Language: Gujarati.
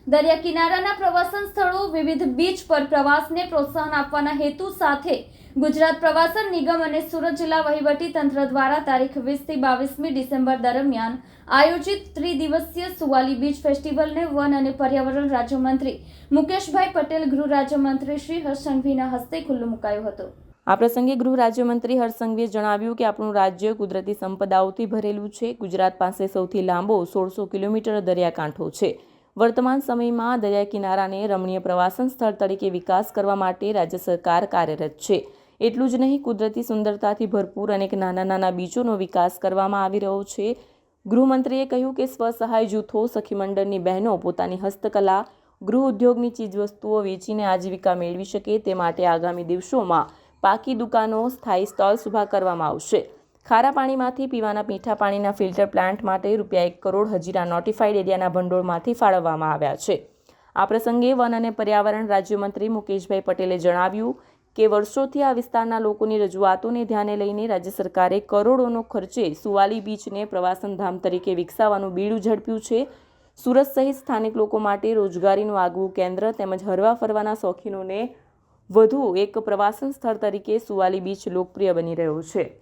દરિયા કિનારાના પ્રવાસન સ્થળો વિવિધ બીચ પર પ્રવાસને પ્રોત્સાહન આપવાના હેતુ સાથે ગુજરાત પ્રવાસન નિગમ અને સુરત જિલ્લા વહીવટી તંત્ર દ્વારા તારીખ 20 થી 22મી ડિસેમ્બર દરમિયાન આયોજિત ત્રિદિવસીય સુવાલી બીચ ફેસ્ટિવલને વન અને પર્યાવરણ રાજ્યમંત્રી મુકેશભાઈ પટેલ, ગૃહ રાજ્યમંત્રી શ્રી હર્ષ સંઘવીના હસ્તે ખુલ્લો મુકાયો હતો। આ પ્રસંગે ગૃહ રાજ્યમંત્રી હર્ષ સંઘવીએ જણાવ્યું કે આપણું રાજ્ય કુદરતી સંપદાઓથી ભરેલું છે। ગુજરાત પાસે સૌથી લાંબો 1600 કિલોમીટર દરિયાકાંઠો છે। વર્તમાન સમયમાં દરિયા કિનારાને રમણીય પ્રવાસન સ્થળ તરીકે વિકાસ કરવા માટે રાજ્ય સરકાર કાર્યરત છે। એટલું જ નહીં, કુદરતી સુંદરતાથી ભરપૂર અનેક નાના નાના બીચોનો વિકાસ કરવામાં આવી રહ્યો છે। ગૃહમંત્રીએ કહ્યું કે સ્વસહાય જૂથો, સખી મંડળની બહેનો પોતાની હસ્તકલા, ગૃહ ઉદ્યોગની ચીજવસ્તુઓ વેચીને આજીવિકા મેળવી શકે તે માટે આગામી દિવસોમાં પાકી દુકાનો, સ્થાયી સ્ટોલ્સ ઊભા કરવામાં આવશે। ખારા પાણીમાંથી પીવાના મીઠા પાણીના ફિલ્ટર પ્લાન્ટ માટે ₹1 કરોડ હજીરા નોટિફાઈડ એરિયાના ભંડોળમાંથી ફાળવવામાં આવ્યા છે। આ પ્રસંગે વન અને પર્યાવરણ રાજ્યમંત્રી મુકેશભાઈ પટેલે જણાવ્યું કે વર્ષોથી આ વિસ્તારના લોકોની રજૂઆતોને ધ્યાને લઈને રાજ્ય સરકારે કરોડોનો ખર્ચે સુવાલી બીચને પ્રવાસન ધામ તરીકે વિકસાવવાનું બીડું ઝડપ્યું છે। સુરત સહિત સ્થાનિક લોકો માટે રોજગારીનું આગવું કેન્દ્ર તેમજ હરવા ફરવાના શોખીનોને વધુ એક પ્રવાસન સ્થળ તરીકે સુવાલી બીચ લોકપ્રિય બની રહ્યો છે।